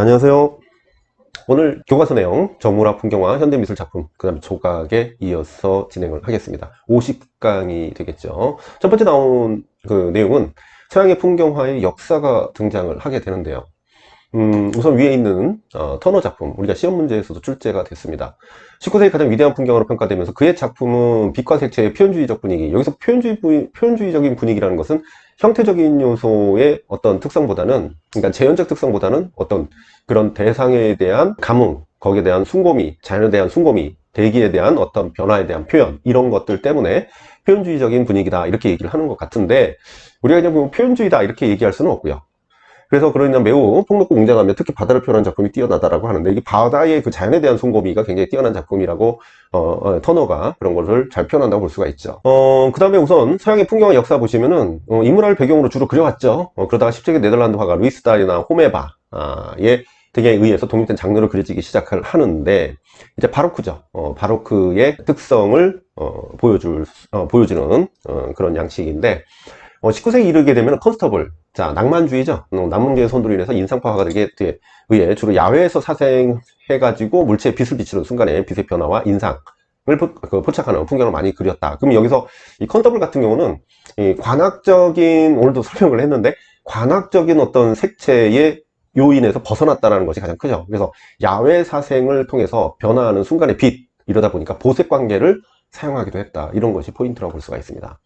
자, 안녕하세요. 오늘 교과서 내용, 정문화 풍경화 현대미술 작품, 그 다음에 조각에 이어서 진행을 하겠습니다. 50강이 되겠죠. 첫 번째 나온 그 내용은 서양의 풍경화의 역사가 등장을 하게 되는데요. 우선 위에 있는 터너 작품, 우리가 시험 문제에서도 출제가 됐습니다. 19세기 가장 위대한 풍경화로 평가되면서 그의 작품은 빛과 색채의 표현주의적 분위기, 여기서 표현주의적인 분위기라는 것은 형태적인 요소의 어떤 특성보다는, 그러니까 재현적 특성보다는 어떤 그런 대상에 대한 감흥, 거기에 대한 숭고미, 자연에 대한 숭고미, 대기에 대한 어떤 변화에 대한 표현, 이런 것들 때문에 표현주의적인 분위기다, 이렇게 얘기를 하는 것 같은데, 우리가 그냥 표현주의다 이렇게 얘기할 수는 없고요. 그래서 그러냐 매우 폭넓고 웅장하며 특히 바다를 표현한 작품이 뛰어나다라고 하는데, 이게 바다의 그 자연에 대한 숭고미가 굉장히 뛰어난 작품이라고 터너가 그런 것을 잘 표현한다고 볼 수가 있죠. 그 다음에 우선 서양의 풍경화 역사 보시면은 인문화를 배경으로 주로 그려왔죠. 그러다가 10세기 네덜란드 화가 루이스 다리나 호메바의 등에 의해서 독립된 장르로 그려지기 시작을 하는데, 이제 바로크죠. 바로크의 특성을 보여주는 그런 양식인데, 19세기 이르게 되면 컨스터블, 자, 낭만주의죠. 낭만주의 선도로 인해서 인상파 화가들에 의해 주로 야외에서 사생해가지고 물체에 빛을 비치는 순간에 빛의 변화와 인상을 포착하는 풍경을 많이 그렸다. 그럼 여기서 이 컨스터블 같은 경우는 이 관학적인, 오늘도 설명을 했는데, 관학적인 어떤 색채의 요인에서 벗어났다는 것이 가장 크죠. 그래서 야외 사생을 통해서 변화하는 순간의 빛, 이러다 보니까 보색 관계를 사용하기도 했다. 이런 것이 포인트라고 볼 수가 있습니다.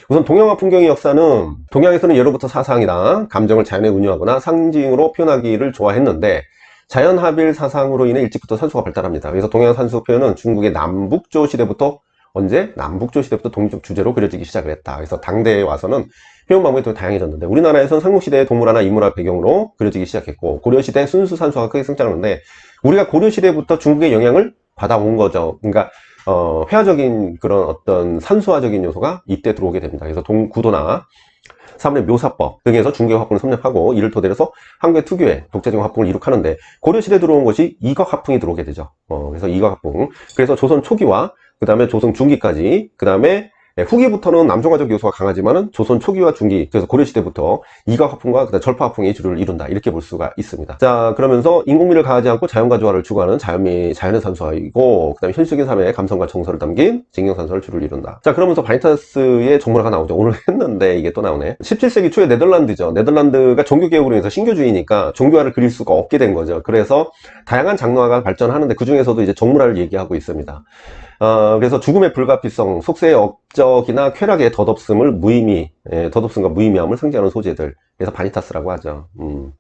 우선 동양화 풍경의 역사는, 동양에서는 예로부터 사상이나 감정을 자연에 운용하거나 상징으로 표현하기를 좋아했는데, 자연합일 사상으로 인해 일찍부터 산수가 발달합니다. 그래서 동양 산수 표현은 중국의 남북조 시대부터, 언제? 남북조 시대부터 독립적 주제로 그려지기 시작을 했다. 그래서 당대에 와서는 표현 방법이 더 다양해졌는데, 우리나라에서는 삼국시대의 동물화나 인물화 배경으로 그려지기 시작했고, 고려시대 순수 산수가 크게 성장하는데, 우리가 고려시대부터 중국의 영향을 받아온 거죠. 그러니까 회화적인 그런 어떤 산수화적인 요소가 이때 들어오게 됩니다. 그래서 구도나 사물의 묘사법 등에서 중국의 화풍을 섭렵하고, 이를 토대로 해서 한국의 특유의 독자적인 화풍을 이룩하는데, 고려시대에 들어온 것이 이각 화풍이 들어오게 되죠. 그래서 이각 화풍. 그래서 조선 초기와 그 다음에 조선 중기까지, 그 다음에 후기부터는 남성화적 요소가 강하지만은 조선 초기와 중기, 그래서 고려시대부터 이각 화풍과 그다음 절파 화풍이 주를 이룬다, 이렇게 볼 수가 있습니다. 자, 그러면서 인공미를 가하지 않고 자연과 조화를 추구하는 자연의 산수화이고, 그다음에 현실적인 삶의 감성과 정서를 담긴 직경산수화를 주를 이룬다. 자, 그러면서 바니타스의 정문화가 나오죠. 오늘 했는데 이게 또 나오네. 17세기 초에 네덜란드죠. 네덜란드가 종교개혁으로 인해서 신교주의니까 종교화를 그릴 수가 없게 된 거죠. 그래서 다양한 장르화가 발전하는데, 그 중에서도 이제 정문화를 얘기하고 있습니다. 그래서 죽음의 불가피성, 속세의 업적이나 쾌락의 덧없음을 덧없음과 무의미함을 상징하는 소재들, 그래서 바니타스라고 하죠.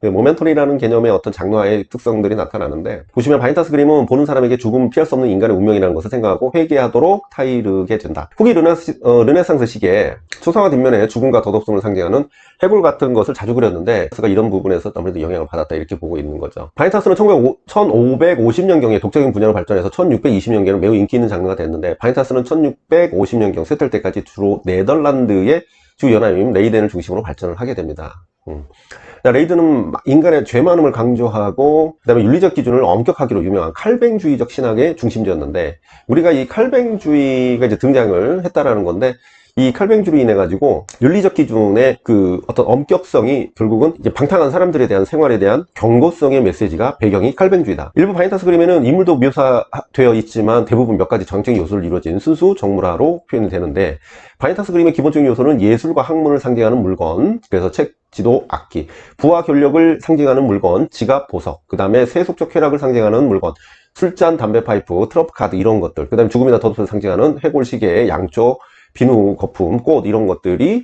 모멘터리라는 개념의 어떤 장르화의 특성들이 나타나는데, 보시면 바니타스 그림은 보는 사람에게 죽음을 피할 수 없는 인간의 운명이라는 것을 생각하고 회개하도록 타이르게 된다. 후기 르네상스 시기에 초상화 뒷면에 죽음과 덧없음을 상징하는 해골 같은 것을 자주 그렸는데, 그래서 이런 부분에서 아무래도 영향을 받았다, 이렇게 보고 있는 거죠. 바니타스는 1550년경에 독자적인 분야로 발전해서 1620년경에는 매우 인기 있는 장르가 됐는데, 바니타스는 1650년경 쇠퇴 때까지 주로 네덜란드의 주 연합인 레이덴을 중심으로 발전을 하게 됩니다. 레이드는 인간의 죄 많음을 강조하고, 그 다음에 윤리적 기준을 엄격하기로 유명한 칼뱅주의적 신학의 중심지였는데, 우리가 이 칼뱅주의가 이제 등장을 했다라는 건데, 이 칼뱅주의로 인해 가지고 윤리적 기준의 그 어떤 엄격성이 결국은 이제 방탕한 사람들에 대한 생활에 대한 경고성의 메시지가 배경이 칼뱅주의다. 일부 바니타스 그림에는 인물도 묘사되어 있지만 대부분 몇 가지 정적인 요소를 이루어진 순수 정물화로 표현이 되는데, 바니타스 그림의 기본적인 요소는 예술과 학문을 상징하는 물건, 그래서 책, 지도, 악기, 부와 권력을 상징하는 물건, 지갑, 보석, 그 다음에 세속적 쾌락을 상징하는 물건, 술잔, 담배 파이프, 트럼프 카드, 이런 것들, 그 다음에 죽음이나 덧없음을 상징하는 해골, 시계, 양초, 비누, 거품, 꽃, 이런 것들이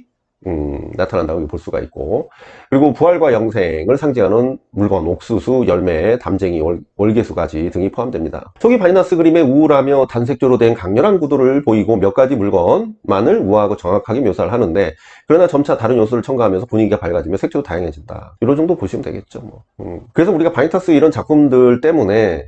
나타난다고 볼 수가 있고, 그리고 부활과 영생을 상징하는 물건, 옥수수, 열매, 담쟁이, 월계수가지 등이 포함됩니다. 초기 바니타스 그림의 우울하며 단색조로 된 강렬한 구도를 보이고 몇 가지 물건만을 우아하고 정확하게 묘사를 하는데, 그러나 점차 다른 요소를 첨가하면서 분위기가 밝아지며 색조도 다양해진다. 이런 정도 보시면 되겠죠. 그래서 우리가 바니타스 이런 작품들 때문에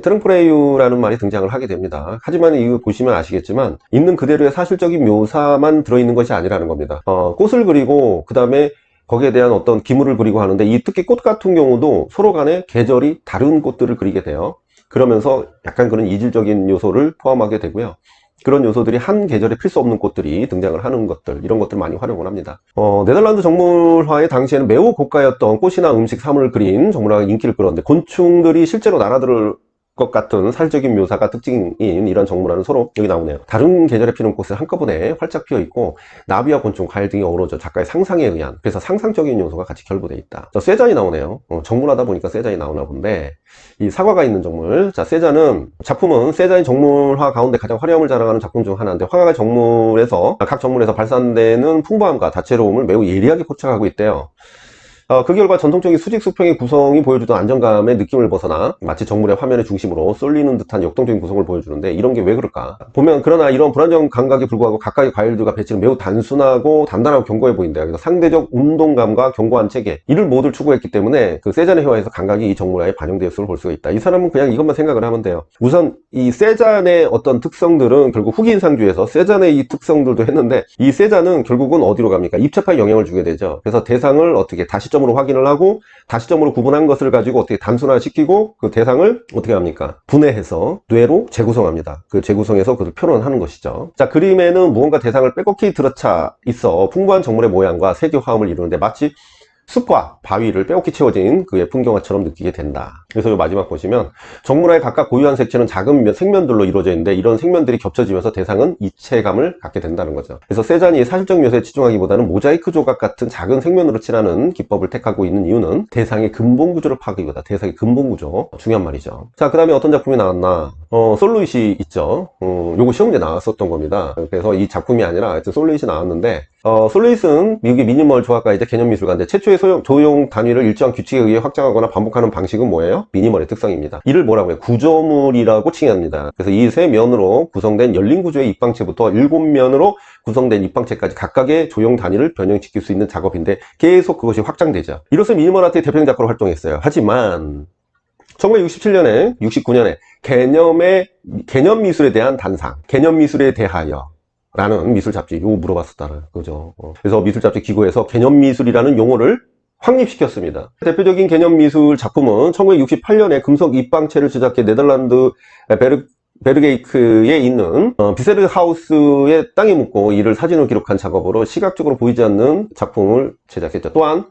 트렁프레이유라는 말이 등장을 하게 됩니다. 하지만 이거 보시면 아시겠지만, 있는 그대로의 사실적인 묘사만 들어있는 것이 아니라는 겁니다. 꽃을 그리고 그 다음에 거기에 대한 어떤 기물을 그리고 하는데, 이 특히 꽃 같은 경우도 서로 간에 계절이 다른 꽃들을 그리게 돼요. 그러면서 약간 그런 이질적인 요소를 포함하게 되고요. 그런 요소들이 한 계절에 필수 없는 꽃들이 등장을 하는 것들, 이런 것들 많이 활용을 합니다. 네덜란드 정물화의 당시에는 매우 고가였던 꽃이나 음식, 사물을 그린 정물화가 인기를 끌었는데, 곤충들이 실제로 날아들 것 같은 사실적인 묘사가 특징인 이런 정물화는 서로 여기 나오네요. 다른 계절에 피는 꽃은 한꺼번에 활짝 피어 있고, 나비와 곤충, 과일 등이 어우러져 작가의 상상에 의한, 그래서 상상적인 요소가 같이 결부되어 있다. 자, 쇠잔이 나오네요. 정물하다 보니까 쇠잔이 나오나 본데, 이 사과가 있는 정물. 자, 쇠잔은, 작품은 쇠잔이 정물화 가운데 가장 화려함을 자랑하는 작품 중 하나인데, 화가가 정물에서, 각 정물에서 발산되는 풍부함과 다채로움을 매우 예리하게 포착하고 있대요. 그 결과 전통적인 수직 수평의 구성이 보여주던 안정감의 느낌을 벗어나 마치 정물의 화면의 중심으로 쏠리는 듯한 역동적인 구성을 보여주는데, 이런 게 왜 그럴까 보면, 그러나 이런 불안정 감각에 불구하고 각각의 과일들과 배치는 매우 단순하고 단단하고 견고해 보인다. 그래서 상대적 운동감과 견고한 체계, 이를 모두 추구했기 때문에 그 세잔의 회화에서 감각이 이 정물화에 반영되었음을 볼 수가 있다. 이 사람은 그냥 이것만 생각을 하면 돼요. 우선 이 세잔의 어떤 특성들은 결국 후기인상주에서 세잔의 이 특성들도 했는데, 이 세잔은 결국은 어디로 갑니까? 입체파에 영향을 주게 되죠. 그래서 대상을 어떻게 다시점으로 확인을 하고, 다시점으로 구분한 것을 가지고 어떻게 단순화시키고, 그 대상을 어떻게 합니까? 분해해서 뇌로 재구성합니다. 그 재구성해서 그걸 표현하는 것이죠. 자, 그림에는 무언가 대상을 빼곡히 들어차 있어 풍부한 정물의 모양과 색의 화음을 이루는데, 마치 숲과 바위를 빼곡히 채워진 그의 풍경화처럼 느끼게 된다. 그래서 이 마지막 보시면, 정물화의 각각 고유한 색채는 작은 색면들로 이루어져 있는데, 이런 색면들이 겹쳐지면서 대상은 입체감을 갖게 된다는 거죠. 그래서 세잔이 사실적 묘사에 치중하기보다는 모자이크 조각 같은 작은 색면으로 칠하는 기법을 택하고 있는 이유는 대상의 근본 구조를 파악하기보다, 대상의 근본 구조, 중요한 말이죠. 자, 그 다음에 어떤 작품이 나왔나? 솔루잇이 있죠. 요거 시험문제 나왔었던 겁니다. 그래서 이 작품이 아니라 하여튼 솔루잇이 나왔는데, 솔루잇은 미국의 미니멀 조각가이자 개념미술가인데, 최초의 조형 단위를 일정한 규칙에 의해 확장하거나 반복하는 방식은 뭐예요? 미니멀의 특성입니다. 이를 뭐라고 해요? 구조물이라고 칭의합니다. 그래서 이 세 면으로 구성된 열린 구조의 입방체부터 7면으로 구성된 입방체까지 각각의 조형 단위를 변형시킬 수 있는 작업인데, 계속 그것이 확장되죠. 이로써 미니멀 아트의 대표적인 작가로 활동했어요. 하지만 1967년에 69년에 개념 미술에 대한 단상, 개념 미술에 대하여 라는 미술 잡지, 요거 물어봤었다는 거죠. 그래서 미술 잡지 기고에서 개념 미술이라는 용어를 확립시켰습니다. 대표적인 개념 미술 작품은 1968년에 금속 입방체를 제작해 네덜란드 베르게이크에 있는 비세르하우스의 땅에 묻고 이를 사진으로 기록한 작업으로 시각적으로 보이지 않는 작품을 제작했죠. 또한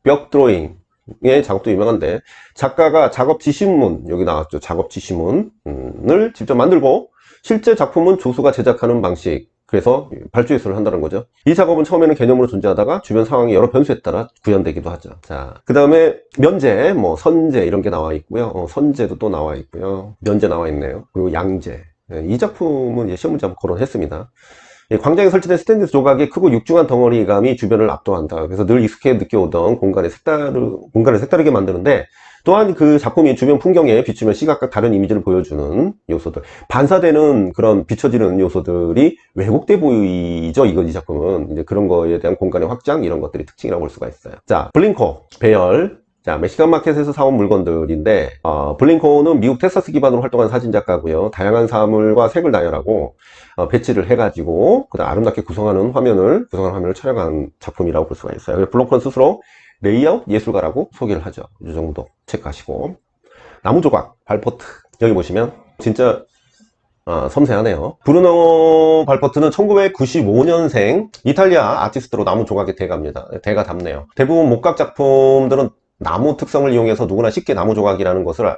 벽 드로잉의 작업도 유명한데, 작가가 작업 지시문, 여기 나왔죠. 작업 지시문을 직접 만들고 실제 작품은 조수가 제작하는 방식, 그래서 발주예술을 한다는 거죠. 이 작업은 처음에는 개념으로 존재하다가 주변 상황의 여러 변수에 따라 구현되기도 하죠. 자, 그 다음에 면제, 뭐 선제 이런 게 나와 있고요. 선제도 또 나와 있고요. 면제 나와 있네요. 그리고 양제. 이 작품은 이제 시험 문제 한번 거론했습니다. 광장에 설치된 스테인리스 조각의 크고 육중한 덩어리감이 주변을 압도한다. 그래서 늘 익숙해 느껴오던 공간을 색다르게 만드는데, 또한 그 작품이 주변 풍경에 비추며 시각과 다른 이미지를 보여주는 요소들, 반사되는 그런 비춰지는 요소들이 왜곡돼 보이죠. 이 작품은 이제 그런 거에 대한 공간의 확장, 이런 것들이 특징이라고 볼 수가 있어요. 자, 블링코, 배열. 자, 멕시칸 마켓에서 사온 물건들인데, 블링코는 미국 텍사스 기반으로 활동하는 사진작가고요. 다양한 사물과 색을 나열하고 배치를 해가지고 그다음 아름답게 구성하는 화면을 촬영한 작품이라고 볼 수가 있어요. 블링코는 스스로 레이아웃 예술가라고 소개를 하죠. 이 정도 체크하시고, 나무 조각, 발포트. 여기 보시면 진짜 섬세하네요. 브루노 발포트는 1995년생 이탈리아 아티스트로 나무 조각의 대가입니다. 대가답네요. 대부분 목각 작품들은 나무 특성을 이용해서 누구나 쉽게 나무 조각이라는 것을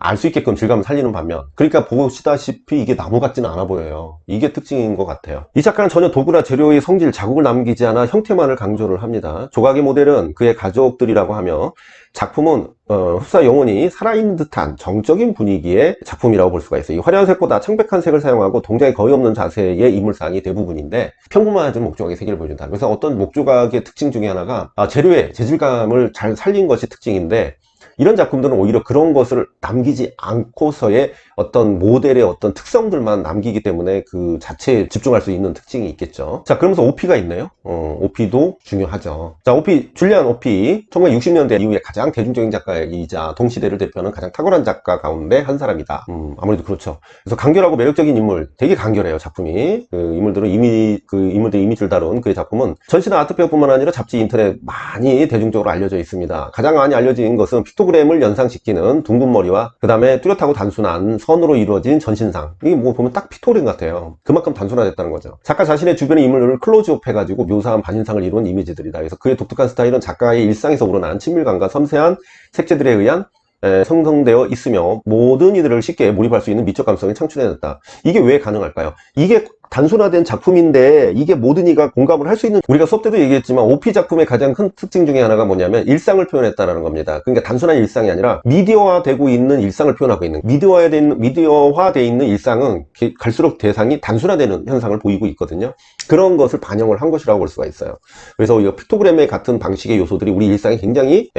알 수 있게끔 질감을 살리는 반면, 그러니까 보시다시피 이게 나무 같지는 않아 보여요. 이게 특징인 것 같아요. 이 작가는 전혀 도구나 재료의 성질, 자국을 남기지 않아 형태만을 강조를 합니다. 조각의 모델은 그의 가족들이라고 하며, 작품은 흡사 영혼이 살아있는 듯한 정적인 분위기의 작품이라고 볼 수가 있어요. 이 화려한 색보다 창백한 색을 사용하고 동작이 거의 없는 자세의 인물상이 대부분인데, 평범한 목조각의 세계를 보여준다. 그래서 어떤 목조각의 특징 중에 하나가 재료의 재질감을 잘 살린 것이 특징인데, 이런 작품들은 오히려 그런 것을 남기지 않고서의 어떤 모델의 어떤 특성들만 남기기 때문에 그 자체에 집중할 수 있는 특징이 있겠죠. 자, 그러면서 오피가 있네요. 오피도 중요하죠. 자, 줄리안 오피, 1960년대 이후에 가장 대중적인 작가이자 동시대를 대표하는 가장 탁월한 작가 가운데 한 사람이다. 아무래도 그렇죠. 그래서 간결하고 매력적인 인물, 되게 간결해요, 작품이. 인물들의 이미지를 다룬 그의 작품은 전시나 아트페어뿐만 아니라 잡지, 인터넷 많이 대중적으로 알려져 있습니다. 가장 많이 알려진 것은 픽토그램을 연상시키는 둥근 머리와 그 다음에 뚜렷하고 단순한 선으로 이루어진 전신상. 이게 뭐 보면 딱 픽토그램 같아요. 그만큼 단순화됐다는 거죠. 작가 자신의 주변의 인물을 클로즈업 해가지고 묘사한 반신상을 이룬 이미지들이다. 그래서 그의 독특한 스타일은 작가의 일상에서 우러난 친밀감과 섬세한 색채들에 의한 형성되어 있으며 모든 이들을 쉽게 몰입할 수 있는 미적 감성을 창출해냈다. 이게 왜 가능할까요? 이게 단순화된 작품인데 이게 모든 이가 공감을 할 수 있는, 우리가 수업 때도 얘기했지만 OP 작품의 가장 큰 특징 중에 하나가 뭐냐면 일상을 표현했다라는 겁니다. 그러니까 단순한 일상이 아니라 미디어화되고 있는 일상을 표현하고 있는, 미디어화되어 있는 일상은 갈수록 대상이 단순화되는 현상을 보이고 있거든요. 그런 것을 반영을 한 것이라고 볼 수가 있어요. 그래서 이 픽토그램의 같은 방식의 요소들이 우리 일상에 굉장히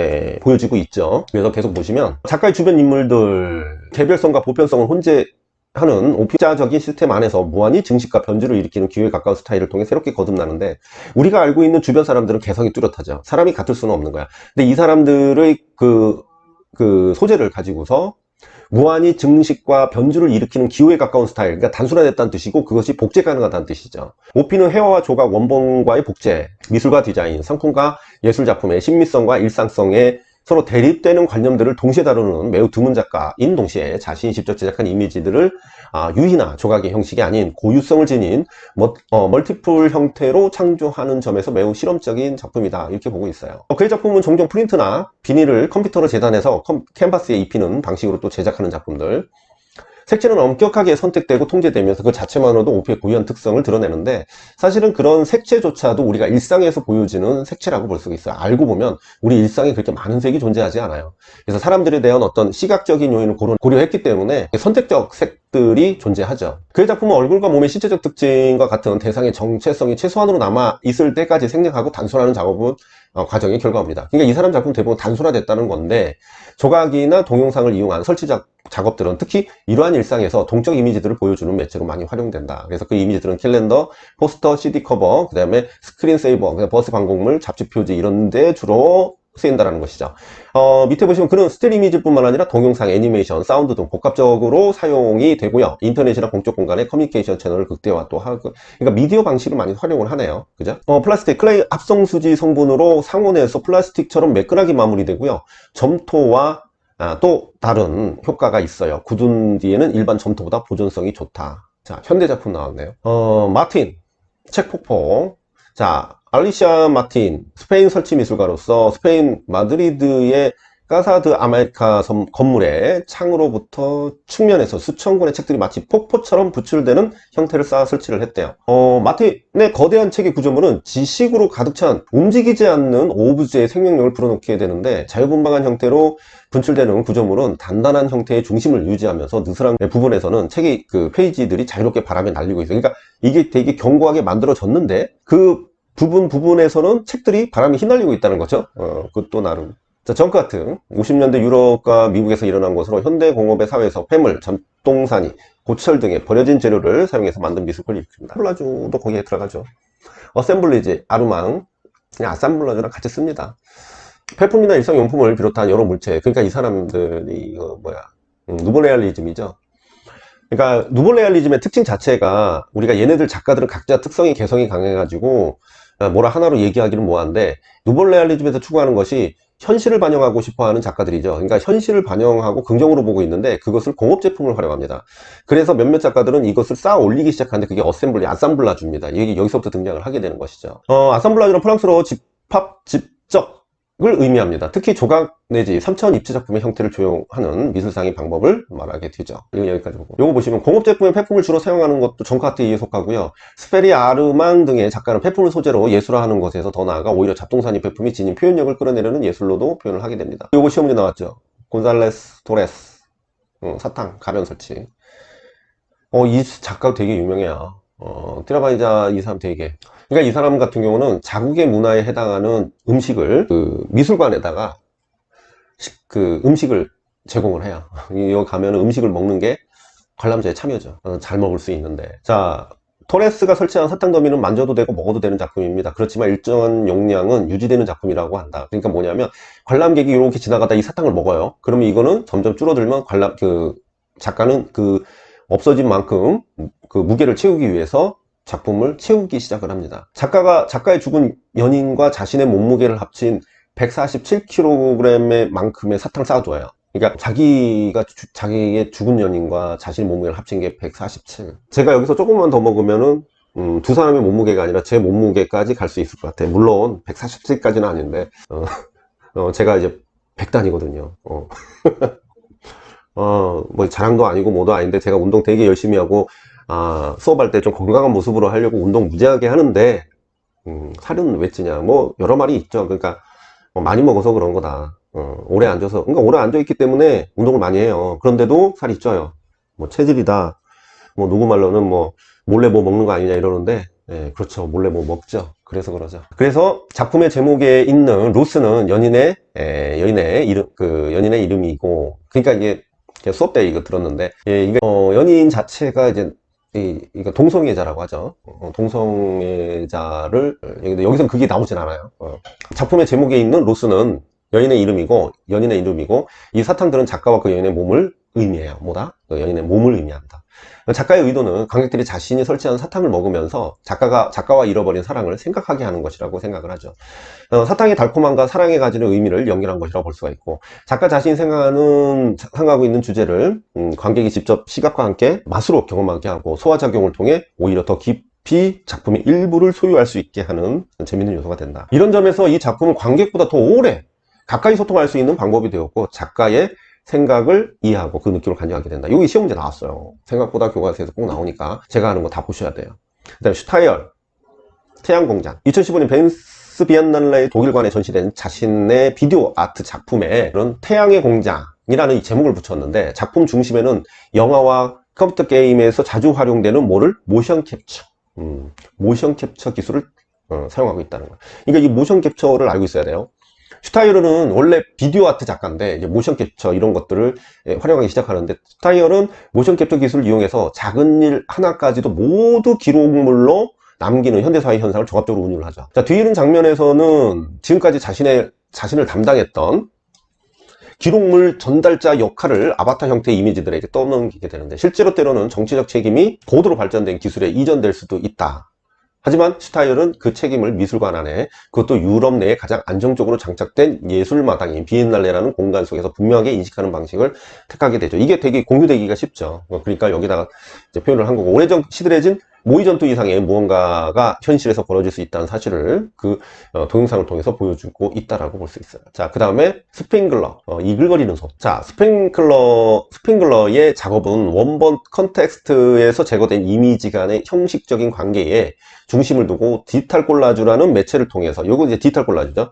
보여지고 있죠. 그래서 계속 보시면 작가의 주변 인물들 개별성과 보편성을 하는 오피자적인 시스템 안에서 무한히 증식과 변주를 일으키는 기호에 가까운 스타일을 통해 새롭게 거듭나는데, 우리가 알고 있는 주변 사람들은 개성이 뚜렷하죠. 사람이 같을 수는 없는 거야. 근데 이 사람들의 그 소재를 가지고서 무한히 증식과 변주를 일으키는 기호에 가까운 스타일, 그러니까 단순화됐다는 뜻이고 그것이 복제 가능하다는 뜻이죠. 오피는 회화와 조각, 원본과의 복제, 미술과 디자인, 상품과 예술작품의 신미성과 일상성의 서로 대립되는 관념들을 동시에 다루는 매우 드문 작가인 동시에 자신이 직접 제작한 이미지들을 유희나 조각의 형식이 아닌 고유성을 지닌 멀티플 형태로 창조하는 점에서 매우 실험적인 작품이다, 이렇게 보고 있어요. 그의 작품은 종종 프린트나 비닐을 컴퓨터로 재단해서 캔버스에 입히는 방식으로 또 제작하는 작품들, 색채는 엄격하게 선택되고 통제되면서 그 자체만으로도 오피의 고유한 특성을 드러내는데, 사실은 그런 색채조차도 우리가 일상에서 보여지는 색채라고 볼 수가 있어요. 알고 보면 우리 일상에 그렇게 많은 색이 존재하지 않아요. 그래서 사람들에 대한 어떤 시각적인 요인을 고려했기 때문에 선택적 색들이 존재하죠. 그의 작품은 얼굴과 몸의 신체적 특징과 같은 대상의 정체성이 최소한으로 남아 있을 때까지 생략하고 단순화하는 작업은 과정의 결과입니다. 그러니까 이 사람 작품 대부분 단순화됐다는 건데, 조각이나 동영상을 이용한 설치 작업들은 특히 이러한 일상에서 동적 이미지들을 보여주는 매체로 많이 활용된다. 그래서 그 이미지들은 캘린더, 포스터, CD 커버, 그 다음에 스크린 세이버, 버스 광고물, 잡지 표지 이런 데 주로 쓰인다는 것이죠. 밑에 보시면 그는 스틸 이미지뿐만 아니라 동영상, 애니메이션, 사운드 등 복합적으로 사용이 되고요. 인터넷이나 공적 공간의 커뮤니케이션 채널을 극대화 또 하고, 그러니까 미디어 방식을 많이 활용을 하네요. 그죠? 플라스틱, 클레이 합성수지 성분으로 상온에서 플라스틱처럼 매끈하게 마무리되고요. 점토와 또 다른 효과가 있어요. 굳은 뒤에는 일반 점토보다 보존성이 좋다. 자, 현대 작품 나왔네요. 마틴, 책 폭포. 자, 알리시아 마틴, 스페인 설치 미술가로서 스페인 마드리드의 까사드 아메리카 건물의 창으로부터 측면에서 수천 권의 책들이 마치 폭포처럼 부출되는 형태를 쌓아 설치를 했대요. 마틴의 거대한 책의 구조물은 지식으로 가득 찬 움직이지 않는 오브제의 생명력을 불어넣게 되는데, 자유분방한 형태로 분출되는 구조물은 단단한 형태의 중심을 유지하면서 느슨한 부분에서는 책의 그 페이지들이 자유롭게 바람에 날리고 있어요. 그러니까 이게 되게 견고하게 만들어졌는데 그 부분에서는 책들이 바람에 휘날리고 있다는 거죠. 그것도 나름. 자, 정크아트. 50년대 유럽과 미국에서 일어난 것으로 현대공업의 사회에서 폐물, 잠동산이, 고철 등의 버려진 재료를 사용해서 만든 미술권을 일으킵니다. 아셈블라주도 거기에 들어가죠. 어셈블리지, 아르망, 그냥 아셈블라주랑 같이 씁니다. 폐품이나 일상용품을 비롯한 여러 물체, 그러니까 이 사람들이 누보레알리즘이죠. 그러니까 누보레알리즘의 특징 자체가, 우리가 얘네들 작가들은 각자 특성이 개성이 강해가지고 뭐라 하나로 얘기하기는 뭐한데, 누보레알리즘에서 추구하는 것이 현실을 반영하고 싶어하는 작가들이죠. 그러니까 현실을 반영하고 긍정으로 보고 있는데 그것을 공업 제품을 활용합니다. 그래서 몇몇 작가들은 이것을 쌓아 올리기 시작하는데 그게 아셈블라주입니다. 이게 여기서부터 등장을 하게 되는 것이죠. 아셈블라주는 프랑스어로 집합, 집적을 의미합니다. 특히 조각 내지 3차원 입체 작품의 형태를 조형하는 미술상의 방법을 말하게 되죠. 이거 여기까지 보고, 요거 보시면 공업 제품의 폐품을 주로 사용하는 것도 정크아트에 속하고요. 스페리, 아르망 등의 작가는 폐품을 소재로 예술화하는 것에서 더 나아가 오히려 잡동사니 폐품이 지닌 표현력을 끌어내려는 예술로도 표현을 하게 됩니다. 요거 시험 문제 나왔죠. 곤살레스 토레스, 사탕 가변 설치. 이 작가 되게 유명해요. 티라바이자 이 사람 되게, 그러니까 이 사람 같은 경우는 자국의 문화에 해당하는 음식을 그 미술관에다가 음식을 제공을 해요. 여기 가면 음식을 먹는 게 관람자의 참여죠. 잘 먹을 수 있는데. 자, 토레스가 설치한 사탕 더미는 만져도 되고 먹어도 되는 작품입니다. 그렇지만 일정한 용량은 유지되는 작품이라고 한다. 그러니까 뭐냐면 관람객이 이렇게 지나가다 이 사탕을 먹어요. 그러면 이거는 점점 줄어들면 작가는 없어진 만큼 그 무게를 채우기 위해서 작품을 채우기 시작을 합니다. 작가의 죽은 연인과 자신의 몸무게를 합친 147kg의 만큼의 사탕 쌓아줘요. 그러니까 자기의 죽은 연인과 자신의 몸무게를 합친 게 147. 제가 여기서 조금만 더 먹으면은 두 사람의 몸무게가 아니라 제 몸무게까지 갈 수 있을 것 같아요. 물론 147까지는 아닌데 제가 이제 100단이거든요. 뭐 자랑도 아니고 뭐도 아닌데 제가 운동 되게 열심히 하고 수업할 때 좀 건강한 모습으로 하려고 운동 무지하게 하는데 살은 왜 찌냐, 뭐 여러 말이 있죠. 그러니까 많이 먹어서 그런 거다. 오래 앉아서, 그러니까 오래 앉아 있기 때문에 운동을 많이 해요. 그런데도 살이 쪄요. 뭐 체질이다, 뭐 누구 말로는 뭐 몰래 뭐 먹는 거 아니냐 이러는데, 예, 그렇죠. 몰래 뭐 먹죠. 그래서 그러죠. 그래서 작품의 제목에 있는 루스는 연인의 이름, 연인의 이름이고, 그러니까 이게 제가 수업 때 이거 들었는데, 예, 이게 연인 자체가 이제 이거 동성애자라고 하죠. 동성애자를 여기서는 그게 나오진 않아요. 작품의 제목에 있는 로스는 연인의 이름이고 이 사탕들은 작가와 그 연인의 몸을 의미해요. 뭐다? 그 연인의 몸을 의미한다. 작가의 의도는 관객들이 자신이 설치한 사탕을 먹으면서 작가와 잃어버린 사랑을 생각하게 하는 것이라고 생각을 하죠. 사탕의 달콤함과 사랑에 가지는 의미를 연결한 것이라고 볼 수가 있고, 작가 자신이 생각하고 있는 주제를 관객이 직접 시각과 함께 맛으로 경험하게 하고 소화작용을 통해 오히려 더 깊이 작품의 일부를 소유할 수 있게 하는 재밌는 요소가 된다. 이런 점에서 이 작품은 관객보다 더 오래 가까이 소통할 수 있는 방법이 되었고, 작가의 생각을 이해하고 그 느낌을 간직하게 된다. 여기 시험 문제 나왔어요. 생각보다 교과서에서 꼭 나오니까 제가 하는 거 다 보셔야 돼요. 그 다음에 슈타이얼 태양공장, 2015년 벤스 비엔날레 독일관에 전시된 자신의 비디오 아트 작품에 그런 태양의 공장이라는 이 제목을 붙였는데, 작품 중심에는 영화와 컴퓨터 게임에서 자주 활용되는 모션 캡처 기술을 사용하고 있다는 거예요. 그러니까 이 모션 캡처를 알고 있어야 돼요. 슈타이어는 원래 비디오 아트 작가인데 이제 모션 캡처 이런 것들을 활용하기 시작하는데, 슈타이어는 모션 캡처 기술을 이용해서 작은 일 하나까지도 모두 기록물로 남기는 현대사회 현상을 종합적으로 운율을 하죠. 자, 뒤에 있는 장면에서는 지금까지 자신을 담당했던 기록물 전달자 역할을 아바타 형태의 이미지들에게 떠넘기게 되는데, 실제로 때로는 정치적 책임이 고도로 발전된 기술에 이전될 수도 있다. 하지만 슈타이어는 그 책임을 미술관 안에, 그것도 유럽 내에 가장 안정적으로 장착된 예술마당인 비엔날레라는 공간 속에서 분명하게 인식하는 방식을 택하게 되죠. 이게 되게 공유되기가 쉽죠. 그러니까 여기다가 이제 표현을 한 거고, 오래전 시들해진 모의 전투 이상의 무언가가 현실에서 벌어질 수 있다는 사실을 그 동영상을 통해서 보여주고 있다라고 볼 수 있어요. 자, 그 다음에 스프링글러, 이글거리는 소. 자, 스프링글러의 작업은 원본 컨텍스트에서 제거된 이미지 간의 형식적인 관계에 중심을 두고 디지털 콜라주라는 매체를 통해서, 요거 이제 디지털 콜라주죠.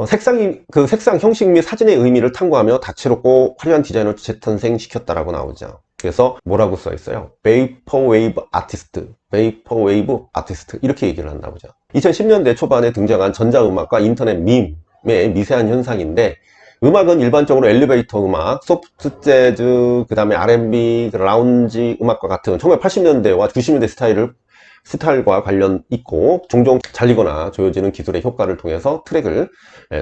색상 형식 및 사진의 의미를 탐구하며 다채롭고 화려한 디자인을 재탄생시켰다라고 나오죠. 그래서 뭐라고 써 있어요? 베이퍼웨이브 아티스트 이렇게 얘기를 한다고 하죠. 2010년대 초반에 등장한 전자음악과 인터넷 밈의 미세한 현상인데, 음악은 일반적으로 엘리베이터 음악, 소프트 재즈, 그 다음에 R&B, 라운지 음악과 같은 1980년대와 90년대 스타일과 관련 있고, 종종 잘리거나 조여지는 기술의 효과를 통해서 트랙을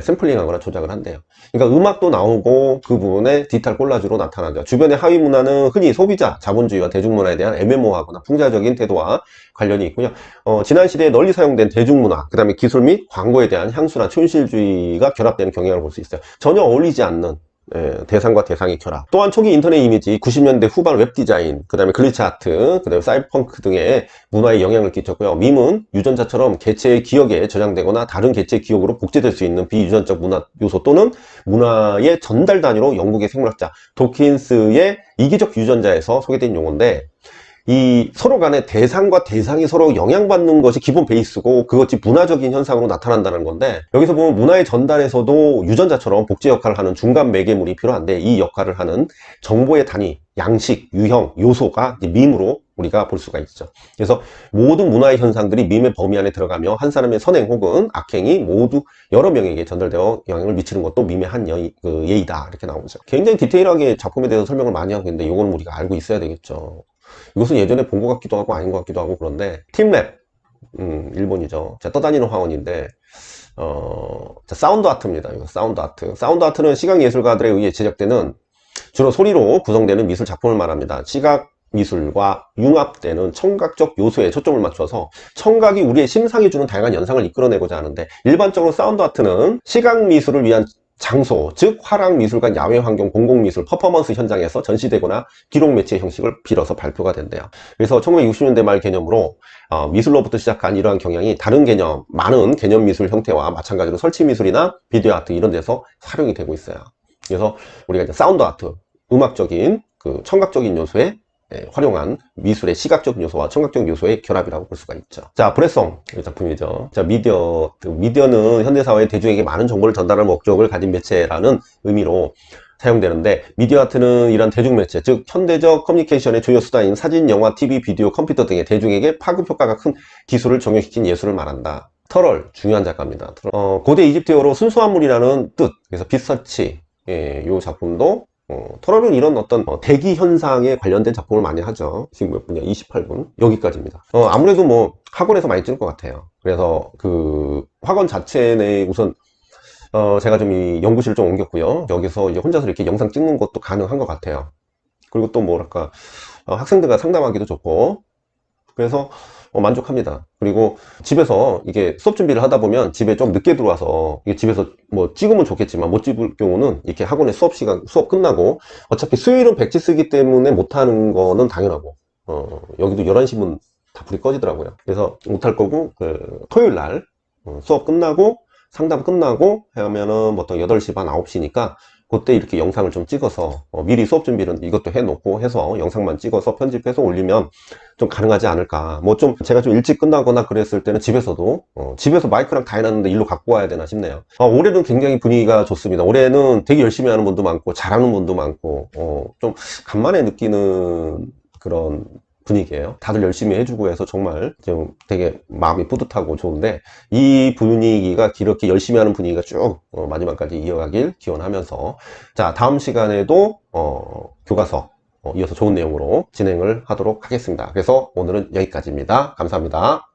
샘플링하거나 조작을 한대요. 그러니까 음악도 나오고 그 부분에 디지털 콜라주로 나타나죠. 주변의 하위 문화는 흔히 소비자, 자본주의와 대중문화에 대한 애매모호하거나 풍자적인 태도와 관련이 있고요. 지난 시대에 널리 사용된 대중문화, 그 다음에 기술 및 광고에 대한 향수나 촌실주의가 결합되는 경향을 볼 수 있어요. 전혀 어울리지 않는 대상과 대상의 결합. 또한 초기 인터넷 이미지, 90년대 후반 웹디자인, 그 다음에 글리치 아트, 그 다음에 사이펑크 등의 문화에 영향을 끼쳤고요. 밈은 유전자처럼 개체의 기억에 저장되거나 다른 개체의 기억으로 복제될 수 있는 비유전적 문화 요소 또는 문화의 전달 단위로 영국의 생물학자 도킨스의 이기적 유전자에서 소개된 용어인데, 이 서로 간에 대상과 대상이 서로 영향받는 것이 기본 베이스고, 그것이 문화적인 현상으로 나타난다는 건데, 여기서 보면 문화의 전달에서도 유전자처럼 복제 역할을 하는 중간 매개물이 필요한데, 이 역할을 하는 정보의 단위, 양식, 유형, 요소가 밈으로 우리가 볼 수가 있죠. 그래서 모든 문화의 현상들이 밈의 범위 안에 들어가며 한 사람의 선행 혹은 악행이 모두 여러 명에게 전달되어 영향을 미치는 것도 밈의 한 예이다, 이렇게 나오죠. 굉장히 디테일하게 작품에 대해서 설명을 많이 하고 있는데, 이거는 우리가 알고 있어야 되겠죠. 이것은 예전에 본 것 같기도 하고 아닌 것 같기도 하고 그런데, 팀랩, 일본이죠. 떠다니는 화원인데, 사운드 아트입니다. 이거 사운드 아트. 사운드 아트는 시각 예술가들에 의해 제작되는 주로 소리로 구성되는 미술 작품을 말합니다. 시각 미술과 융합되는 청각적 요소에 초점을 맞춰서 청각이 우리의 심상이 주는 다양한 현상을 이끌어내고자 하는데, 일반적으로 사운드 아트는 시각 미술을 위한 장소, 즉 화랑 미술관, 야외 환경, 공공미술, 퍼포먼스 현장에서 전시되거나 기록 매체 형식을 빌어서 발표가 된대요. 그래서 1960년대 말 개념으로 미술로부터 시작한 이러한 경향이 다른 개념, 많은 개념 미술 형태와 마찬가지로 설치 미술이나 비디오 아트 이런 데서 활용이 되고 있어요. 그래서 우리가 이제 사운드 아트, 음악적인 그 청각적인 요소에 활용한 미술의 시각적 요소와 청각적 요소의 결합이라고 볼 수가 있죠. 자, 브레송 작품이죠. 자, 미디어는 현대사회의 대중에게 많은 정보를 전달할 목적을 가진 매체라는 의미로 사용되는데, 미디어 아트는 이런 대중매체, 즉 현대적 커뮤니케이션의 주요 수단인 사진, 영화, TV, 비디오, 컴퓨터 등의 대중에게 파급 효과가 큰 기술을 적용시킨 예술을 말한다. 터럴, 중요한 작가입니다. 고대 이집트어로 순수한 물이라는 뜻, 그래서 빛서치, 이 작품도 터럴은 이런 어떤 대기 현상에 관련된 작품을 많이 하죠. 지금 몇 분이야? 28분. 여기까지입니다. 아무래도 뭐 학원에서 많이 찍을 것 같아요. 그래서 그 학원 자체 내에 우선 제가 좀 이 연구실을 좀 옮겼고요. 여기서 이제 혼자서 이렇게 영상 찍는 것도 가능한 것 같아요. 그리고 또 뭐랄까 학생들과 상담하기도 좋고, 그래서 만족합니다. 그리고 집에서 이게 수업 준비를 하다 보면 집에 좀 늦게 들어와서 이게 집에서 뭐 찍으면 좋겠지만 못 찍을 경우는 이렇게 학원에 수업 끝나고, 어차피 수요일은 백지 쓰기 때문에 못하는 거는 당연하고, 여기도 11시면 다 불이 꺼지더라고요. 그래서 못할 거고, 토요일 날 수업 끝나고 상담 끝나고 하면은 보통 8시 반 9시니까 그때 이렇게 영상을 좀 찍어서 미리 수업 준비는 이것도 해놓고 해서 영상만 찍어서 편집해서 올리면 좀 가능하지 않을까. 뭐 좀 제가 좀 일찍 끝나거나 그랬을 때는 집에서도 집에서 마이크랑 다 해놨는데 일로 갖고 와야 되나 싶네요. 올해는 굉장히 분위기가 좋습니다. 올해는 되게 열심히 하는 분도 많고 잘하는 분도 많고 좀 간만에 느끼는 그런 분위기예요. 다들 열심히 해주고 해서 정말 좀 되게 마음이 뿌듯하고 좋은데, 이 분위기가 이렇게 열심히 하는 분위기가 쭉 마지막까지 이어가길 기원하면서, 자, 다음 시간에도 교과서 이어서 좋은 내용으로 진행을 하도록 하겠습니다. 그래서 오늘은 여기까지입니다. 감사합니다.